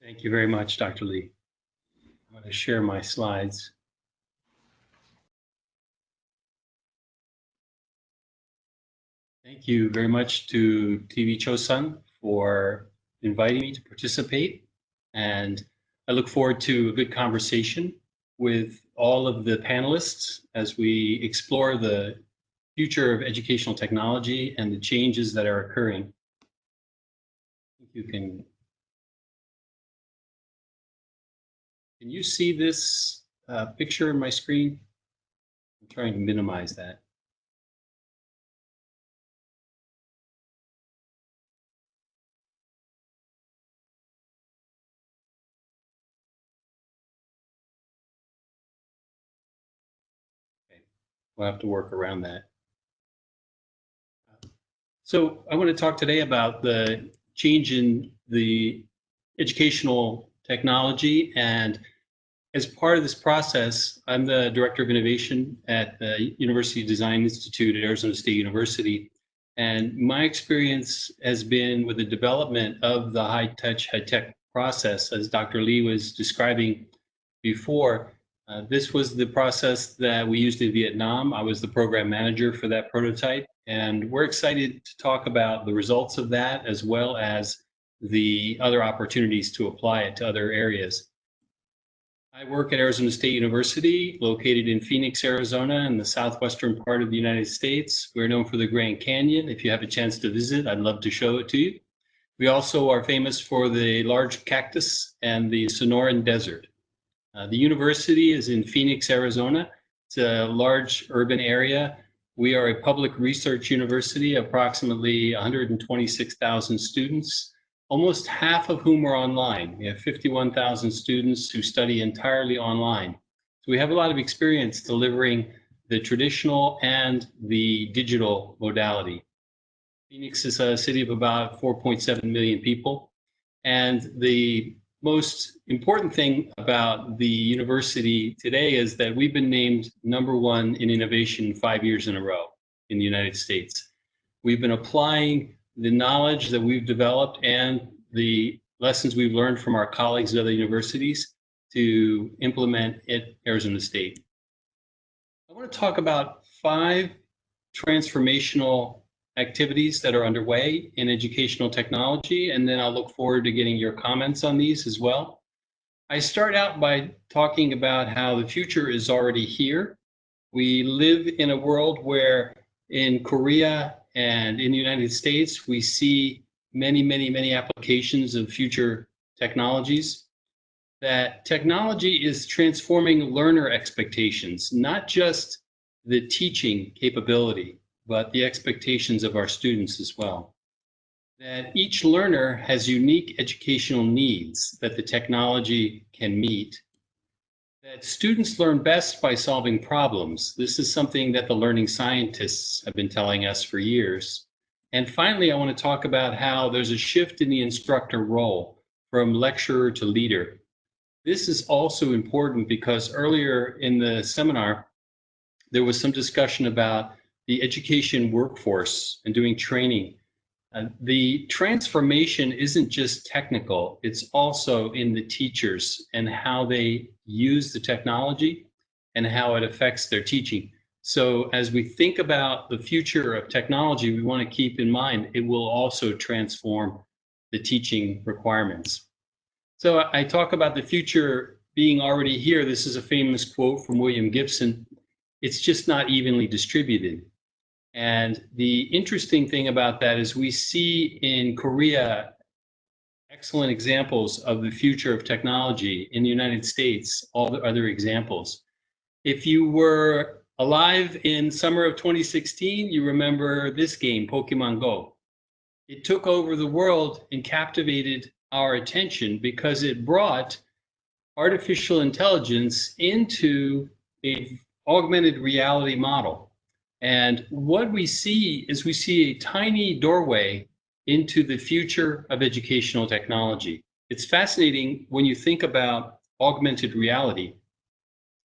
Thank you very much, Dr. Lee. I'm going to share my slides. Thank you very much to TV조선 for inviting me to participate. And I look forward to a good conversation with all of the panelists as we explore the future of educational technology and the changes that are occurring. You can you see this picture on my screen? I'm trying to minimize that. Okay. We'll have to work around that. So I want to talk today about the change in the educational technology, and as part of this process, I'm the Director of Innovation at the University Design Institute at Arizona State University, and my experience has been with the development of the high-touch, high-tech process, as Dr. Lee was describing before. This was the process that we used in Vietnam. I was the program manager for that prototype, and we're excited to talk about the results of that as well as the other opportunities to apply it to other areas. I work at Arizona State University, located in Phoenix, Arizona, in the southwestern part of the United States. We're known for the Grand Canyon. If you have a chance to visit, I'd love to show it to you. We also are famous for the large cactus and the Sonoran Desert. The university is in Phoenix, Arizona. It's a large urban area. We are a public research university, approximately 126,000 students, almost half of whom are online. We have 51,000 students who study entirely online. So we have a lot of experience delivering the traditional and the digital modality. Phoenix is a city of about 4.7 million people, and the most important thing about the university today is that we've been named #1 in innovation 5 years in a row in the United States. We've been applying the knowledge that we've developed and the lessons we've learned from our colleagues at other universities to implement at Arizona State. I want to talk about 5 transformational activities that are underway in educational technology, and then I'll look forward to getting your comments on these as well. I start out by talking about how the future is already here. We live in a world where in Korea and in the United States, we see many applications of future technologies. That technology is transforming learner expectations, not just the teaching capability, but the expectations of our students as well. That each learner has unique educational needs that the technology can meet. That students learn best by solving problems. This is something that the learning scientists have been telling us for years. And finally, I want to talk about how there's a shift in the instructor role from lecturer to leader. This is also important because earlier in the seminar, there was some discussion about the education workforce and doing training. The transformation isn't just technical, it's also in the teachers and how they use the technology and how it affects their teaching. So as we think about the future of technology, we want to keep in mind it will also transform the teaching requirements. So I talk about the future being already here. This is a famous quote from William Gibson. It's just not evenly distributed. And the interesting thing about that is we see in Korea excellent examples of the future of technology. In the United States, all the other examples. If you were alive in summer of 2016, you remember this game, Pokemon Go. It took over the world and captivated our attention because it brought artificial intelligence into an augmented reality model. And what we see is we see a tiny doorway into the future of educational technology. It's fascinating when you think about augmented reality.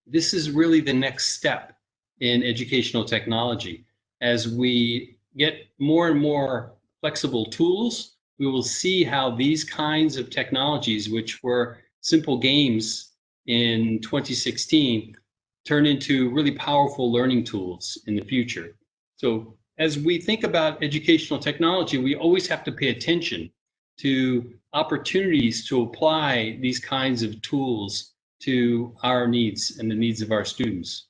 This is really the next step in educational technology. As we get more and more flexible tools, we will see how these kinds of technologies, which were simple games in 2016, turn into really powerful learning tools in the future. So as we think about educational technology, we always have to pay attention to opportunities to apply these kinds of tools to our needs and the needs of our students.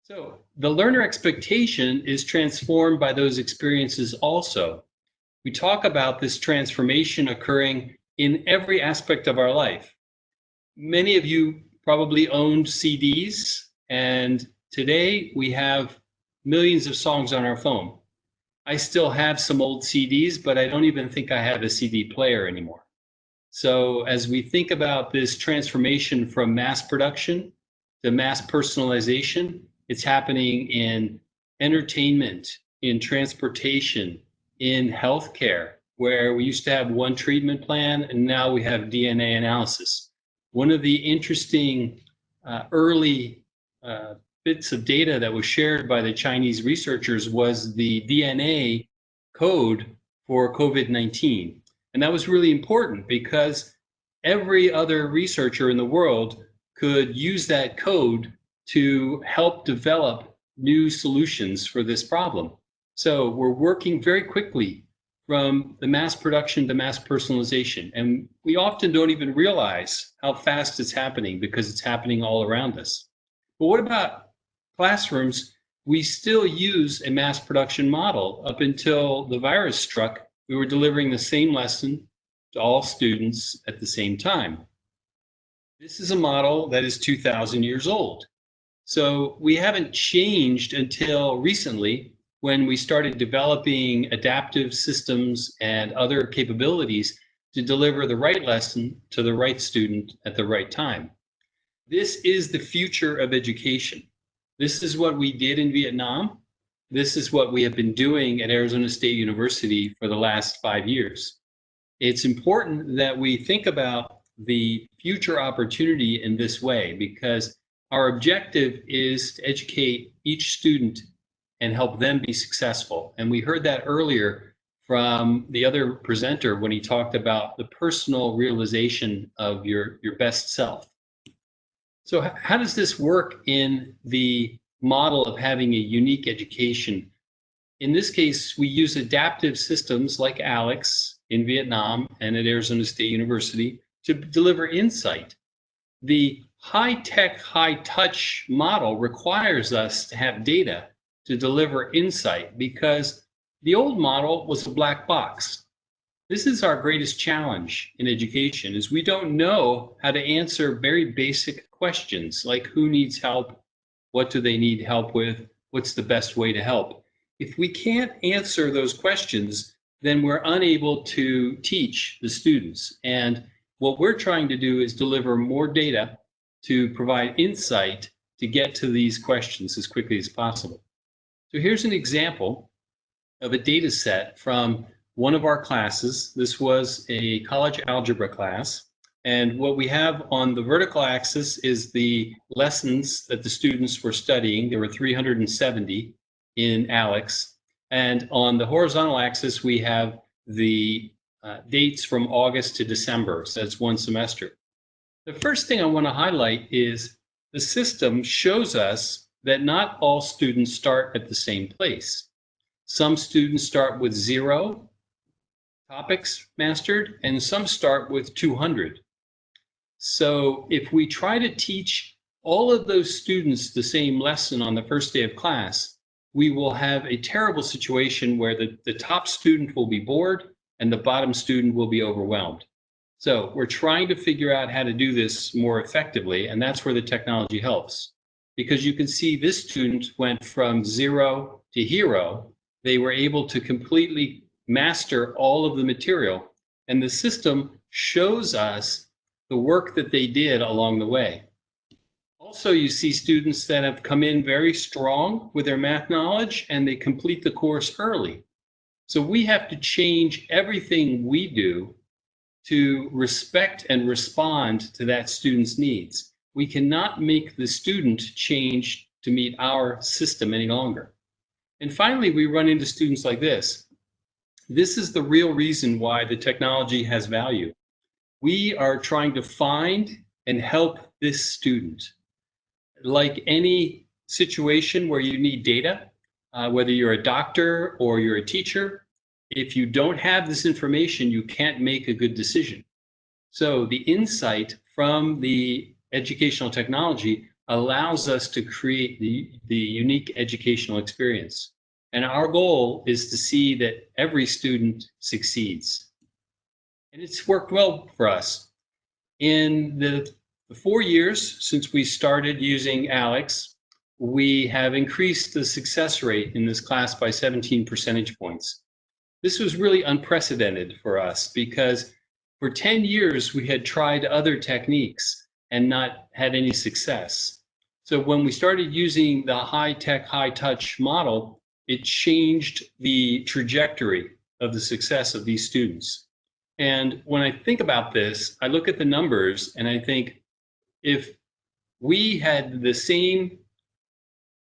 So the learner expectation is transformed by those experiences also. We talk about this transformation occurring in every aspect of our life. Many of you probably owned CDs, and today we have millions of songs on our phone. I still have some old CDs, but I don't even think I have a CD player anymore. So as we think about this transformation from mass production to mass personalization, it's happening in entertainment, in transportation, in healthcare, where we used to have one treatment plan and now we have DNA analysis. One of the interesting early bits of data that was shared by the Chinese researchers was the DNA code for COVID-19. And that was really important because every other researcher in the world could use that code to help develop new solutions for this problem. So we're working very quickly from the mass production to mass personalization. And we often don't even realize how fast it's happening because it's happening all around us. But what about classrooms? We still use a mass production model. Up until the virus struck, we were delivering the same lesson to all students at the same time. This is a model that is 2,000 years old. So we haven't changed until recently when we started developing adaptive systems and other capabilities to deliver the right lesson to the right student at the right time. This is the future of education. This is what we did in Vietnam. This is what we have been doing at Arizona State University for the last 5 years. It's important that we think about the future opportunity in this way because our objective is to educate each student and help them be successful. And we heard that earlier from the other presenter when he talked about the personal realization of your best self. So how does this work in the model of having a unique education? In this case, we use adaptive systems like ALEX in Vietnam and at Arizona State University to deliver insight. The high-tech, high-touch model requires us to have data to deliver insight because the old model was a black box. This is our greatest challenge in education is we don't know how to answer very basic questions like who needs help, what do they need help with, what's the best way to help. If we can't answer those questions, then we're unable to teach the students. And what we're trying to do is deliver more data to provide insight to get to these questions as quickly as possible. So here's an example of a data set from one of our classes. This was a college algebra class. And what we have on the vertical axis is the lessons that the students were studying. There were 370 in ALEX. And on the horizontal axis, we have the dates from August to December. So that's one semester. The first thing I want to highlight is the system shows us that not all students start at the same place. Some students start with 0 topics mastered, and some start with 200. So if we try to teach all of those students the same lesson on the first day of class, we will have a terrible situation where the top student will be bored and the bottom student will be overwhelmed. So we're trying to figure out how to do this more effectively, and that's where the technology helps. Because you can see this student went from 0 to hero. They were able to completely master all of the material, and the system shows us the work that they did along the way. Also, you see students that have come in very strong with their math knowledge, and they complete the course early. So we have to change everything we do to respect and respond to that student's needs. We cannot make the student change to meet our system any longer. And finally, we run into students like this. This is the real reason why the technology has value. We are trying to find and help this student. Like any situation where you need data, whether you're a doctor or you're a teacher, if you don't have this information, you can't make a good decision. So the insight from the educational technology allows us to create the unique educational experience. And our goal is to see that every student succeeds. And it's worked well for us. In the 4 years since we started using Alex, we have increased the success rate in this class by 17 percentage points. This was really unprecedented for us because for 10 years we had tried other techniques and not had any success. So when we started using the high-tech, high-touch model, it changed the trajectory of the success of these students. And when I think about this, I look at the numbers and I think if we had the same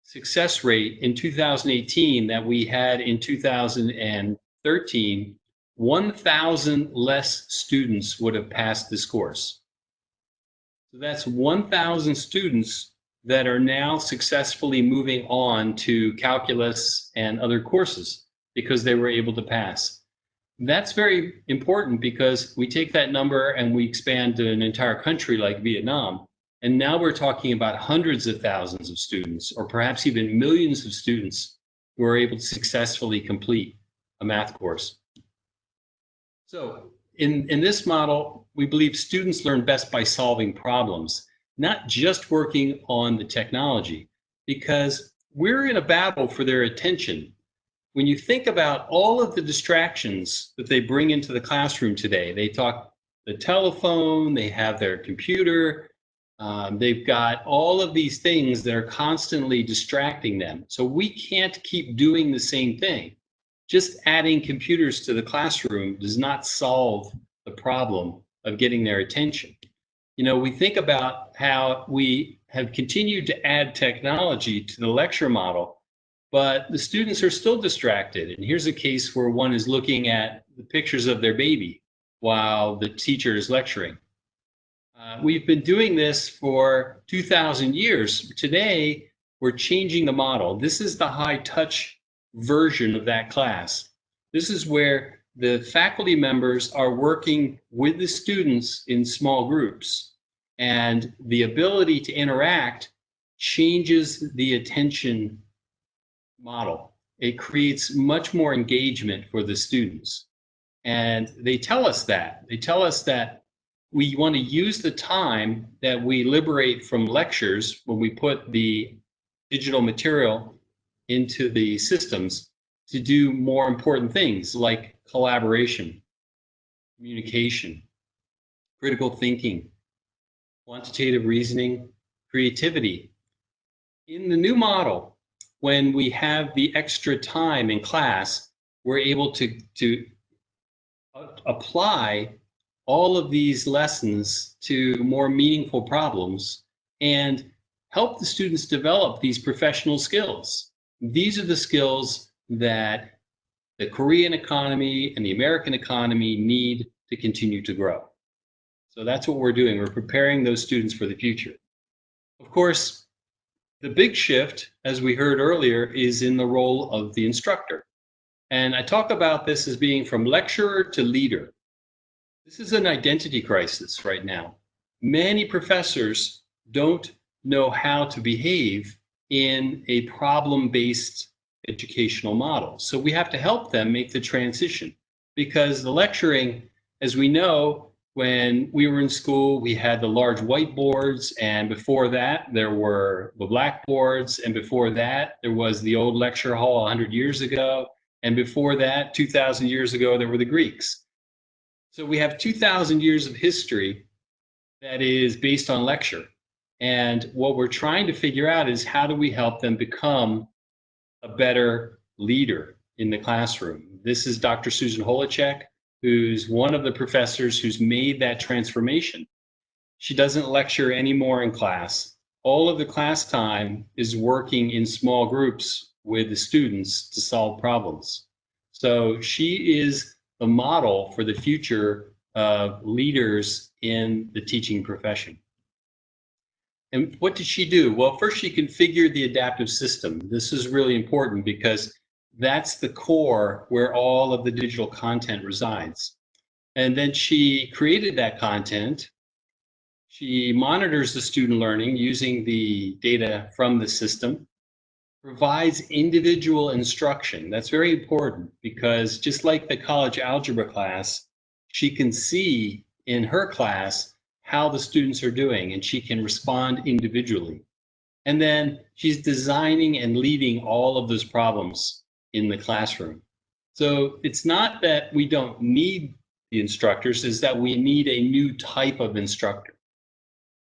success rate in 2018 that we had in 2013, 1,000 less students would have passed this course. So that's 1,000 students that are now successfully moving on to calculus and other courses because they were able to pass. That's very important because we take that number and we expand to an entire country like Vietnam. And now we're talking about hundreds of thousands of students, or perhaps even millions of students who are able to successfully complete a math course. So in this model, we believe students learn best by solving problems, not just working on the technology, because we're in a battle for their attention. When you think about all of the distractions that they bring into the classroom today, they talk the telephone, they have their computer, they've got all of these things that are constantly distracting them. So we can't keep doing the same thing. Just adding computers to the classroom does not solve the problem of getting their attention. You know, we think about how we have continued to add technology to the lecture model, but the students are still distracted. And here's a case where one is looking at the pictures of their baby while the teacher is lecturing. We've been doing this for 2,000 years. Today, we're changing the model. This is the high-touch version of that class. This is where the faculty members are working with the students in small groups, and the ability to interact changes the attention model. It creates much more engagement for the students. And they tell us that. They tell us that we want to use the time that we liberate from lectures when we put the digital material into the systems to do more important things like collaboration, communication, critical thinking, quantitative reasoning, creativity. In the new model, when we have the extra time in class, we're able to apply all of these lessons to more meaningful problems and help the students develop these professional skills. These are the skills that the Korean economy and the American economy need to continue to grow. So that's what we're doing. We're preparing those students for the future. Of course, the big shift, as we heard earlier, is in the role of the instructor. And I talk about this as being from lecturer to leader. This is an identity crisis right now. Many professors don't know how to behave in a problem-based educational model. So we have to help them make the transition, because the lecturing, as we know, when we were in school, we had the large whiteboards, and before that, there were the blackboards, and before that, there was the old lecture hall 100 years ago, and before that, 2,000 years ago, there were the Greeks. So we have 2,000 years of history that is based on lecture. And what we're trying to figure out is how do we help them become a better leader in the classroom. This is Dr. Susan Holacek, who's one of the professors who's made that transformation. She doesn't lecture anymore in class. All of the class time is working in small groups with the students to solve problems. So she is the model for the future of leaders in the teaching profession. And what did she do? Well, first she configured the adaptive system. This is really important because that's the core where all of the digital content resides. And then she created that content. She monitors the student learning using the data from the system, provides individual instruction. That's very important because just like the college algebra class, she can see in her class how the students are doing and she can respond individually. And then she's designing and leading all of those problems in the classroom. So it's not that we don't need the instructors, it's that we need a new type of instructor.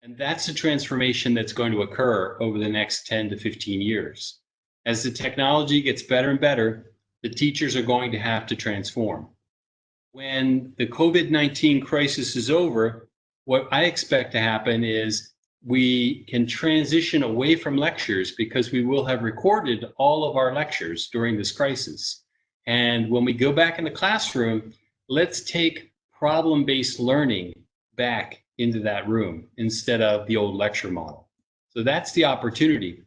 And that's the transformation that's going to occur over the next 10 to 15 years. As the technology gets better and better, the teachers are going to have to transform. When the COVID-19 crisis is over, what I expect to happen is we can transition away from lectures because we will have recorded all of our lectures during this crisis. And when we go back in the classroom, let's take problem-based learning back into that room instead of the old lecture model. So that's the opportunity,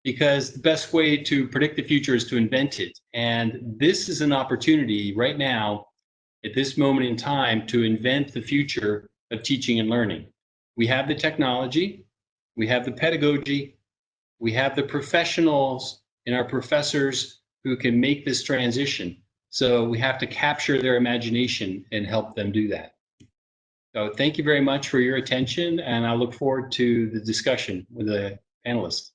because the best way to predict the future is to invent it. And this is an opportunity right now, at this moment in time, to invent the future of teaching and learning. We have the technology, we have the pedagogy, we have the professionals and our professors who can make this transition. So we have to capture their imagination and help them do that. So thank you very much for your attention, and I look forward to the discussion with the panelists.